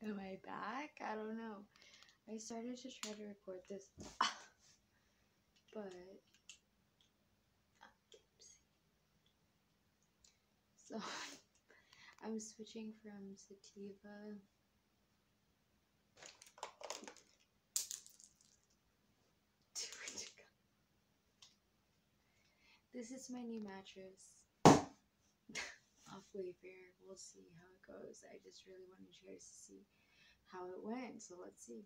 Am I back? I don't know. I started to try to record this, but so I'm switching from sativa to indica. This is my new mattress off Wayfair. We'll see how it goes. I just really wanted you guys to see how it went, so let's see.